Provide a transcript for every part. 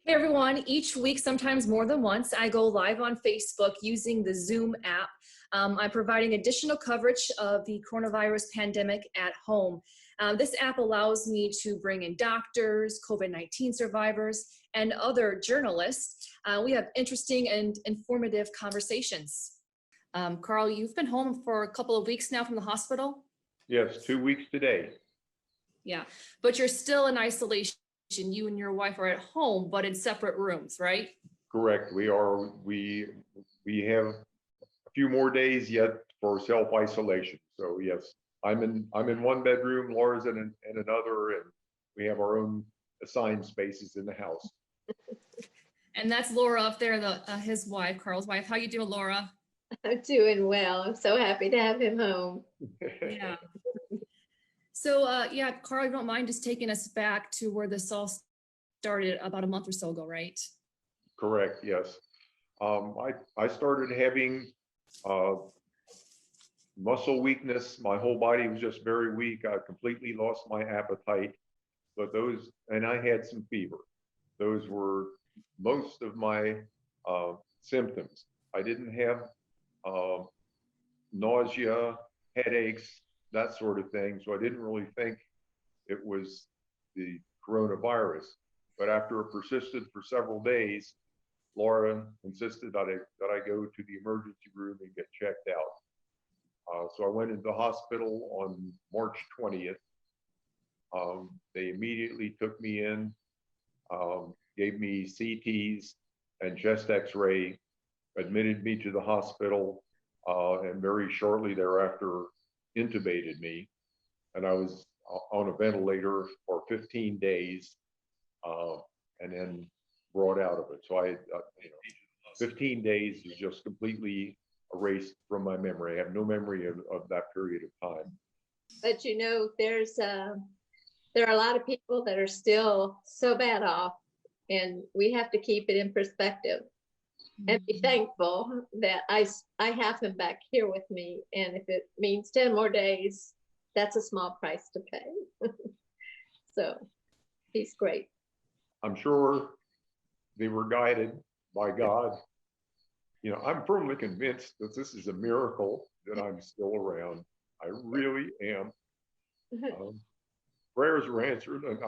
Hey everyone, each week, sometimes more than once, I go live on Facebook using the Zoom app. I'm providing additional coverage of the coronavirus pandemic at home. This app allows me to bring in doctors, COVID-19 survivors, and other journalists. We have interesting and informative conversations. Carl, you've been home for a couple of weeks now from the hospital? Yes, 2 weeks today. Yeah, but you're still in isolation. You and your wife are at home, but in separate rooms, right? Correct. We have a few more days yet for self-isolation. So yes, I'm in one bedroom, Laura's in another, and we have our own assigned spaces in the house. And that's Laura up there, his wife, Carl's wife. How you doing, Laura? I'm doing well. I'm so happy to have him home. Yeah. So yeah, Carl, you don't mind just taking us back to where this all started about a month or so ago, right? Correct. Yes. I started having muscle weakness. My whole body was just very weak. I completely lost my appetite. But and I had some fever. Those were most of my symptoms. I didn't have nausea, headaches, that sort of thing. So I didn't really think it was the coronavirus. But after it persisted for several days, Laura insisted that I go to the emergency room and get checked out. So I went into the hospital on March 20th. They immediately took me in, gave me CTs and chest X-ray, admitted me to the hospital, and very shortly thereafter intubated me. And I was on a ventilator for 15 days, and then brought out of it. So 15 days is just completely erased from my memory. I have no memory of that period of time. But you know, there are a lot of people that are still so bad off, and we have to keep it in perspective and be thankful that I have him back here with me. And if it means 10 more days, that's a small price to pay. So he's great. I'm sure they were guided by God. You know, I'm firmly convinced that this is a miracle that I'm still around. I really am. Prayers were answered, and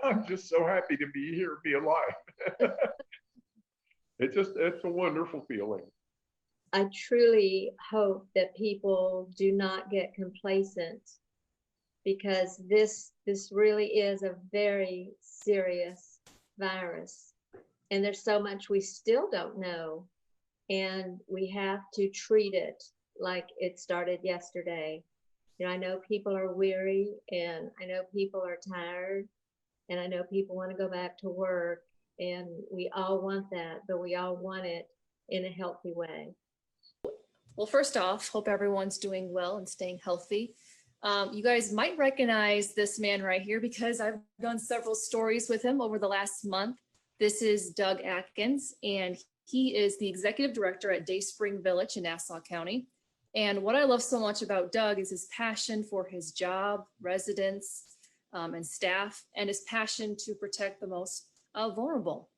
I'm just so happy to be here, be alive. It's a wonderful feeling. I truly hope that people do not get complacent, because this really is a very serious virus, and there's so much we still don't know, and we have to treat it like it started yesterday. You know, I know people are weary, and I know people are tired, and I know people want to go back to work, and we all want that, but we all want it in a healthy way. Well, first off, hope everyone's doing well and staying healthy. You guys might recognize this man right here because I've done several stories with him over the last month. This is Doug Atkins, and he is the executive director at Dayspring Village in Nassau County. And what I love so much about Doug is his passion for his job, residents, and staff, and his passion to protect the most vulnerable.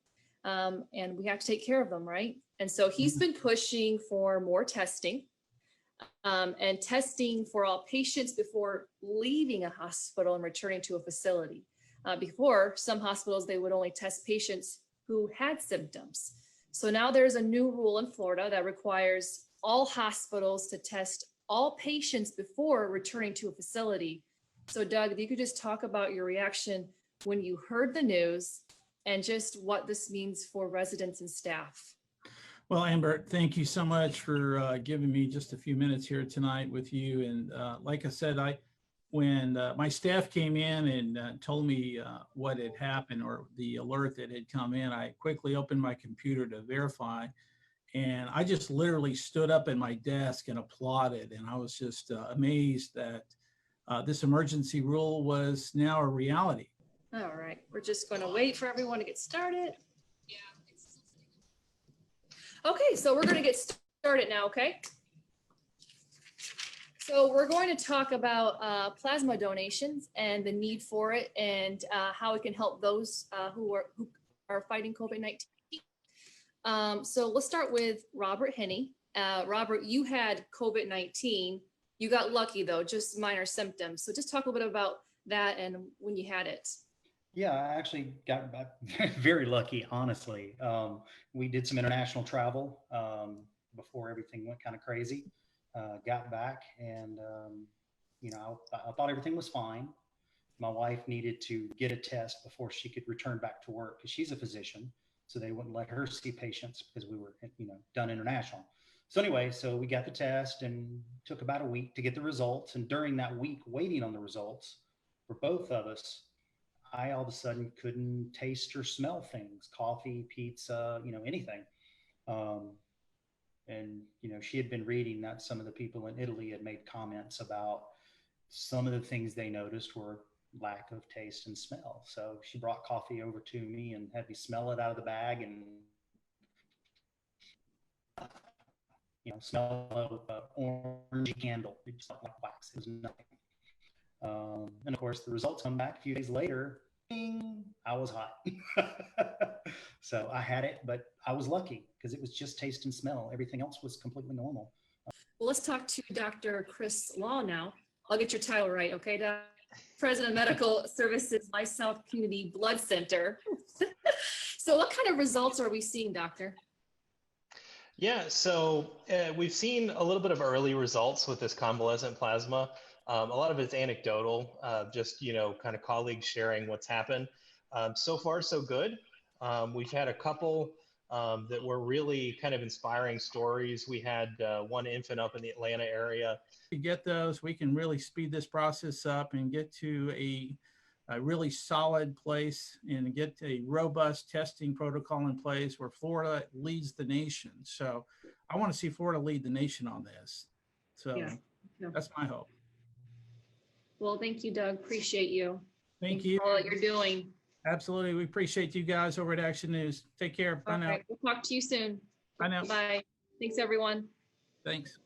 And we have to take care of them, right? And so he's been pushing for more testing, and testing for all patients before leaving a hospital and returning to a facility. Before, some hospitals, they would only test patients who had symptoms. So now there's a new rule in Florida that requires all hospitals to test all patients before returning to a facility. So Doug, if you could just talk about your reaction when you heard the news and just what this means for residents and staff. Well, Amber, thank you so much for giving me just a few minutes here tonight with you. And like I said, when my staff came in and told me what had happened, or the alert that had come in, I quickly opened my computer to verify. And I just literally stood up at my desk and applauded. And I was just amazed that this emergency rule was now a reality. All right, we're just going to wait for everyone to get started. Okay, so we're going to get started now, okay? So we're going to talk about plasma donations and the need for it, and how it can help those who are are fighting COVID-19. So let's start with Robert Henney. Robert, you had COVID-19. You got lucky though, just minor symptoms. So just talk a little bit about that and when you had it. Yeah, I actually got very lucky, honestly. We did some international travel before everything went kind of crazy. Got back and, I thought everything was fine. My wife needed to get a test before she could return back to work because she's a physician. So they wouldn't let her see patients because we were, done international. So anyway, so we got the test and took about a week to get the results. And during that week waiting on the results for both of us, I all of a sudden couldn't taste or smell things, coffee, pizza, anything. She had been reading that some of the people in Italy had made comments about some of the things they noticed were lack of taste and smell. So she brought coffee over to me and had me smell it out of the bag and, smell of orange candle. It just felt like wax. It was nothing. And of course, the results come back a few days later. Ding, I was hot. So I had it, but I was lucky because it was just taste and smell. Everything else was completely normal. Well, let's talk to Dr. Chris Law now. I'll get your title right, okay, Doc? President of Medical Services, Life South Community Blood Center. So what kind of results are we seeing, Doctor? Yeah, so we've seen a little bit of early results with this convalescent plasma. A lot of it's anecdotal, just, kind of colleagues sharing what's happened. So far, so good. We've had a couple that were really kind of inspiring stories. We had one infant up in the Atlanta area. To get those, we can really speed this process up and get to a really solid place and get a robust testing protocol in place where Florida leads the nation. So I want to see Florida lead the nation on this. So Yeah. That's my hope. Well, thank you, Doug. Appreciate you. Thank you. For all that you're doing. Absolutely. We appreciate you guys over at Action News. Take care. Bye All now. right. We'll talk to you soon. Bye now. Bye. Thanks, everyone. Thanks.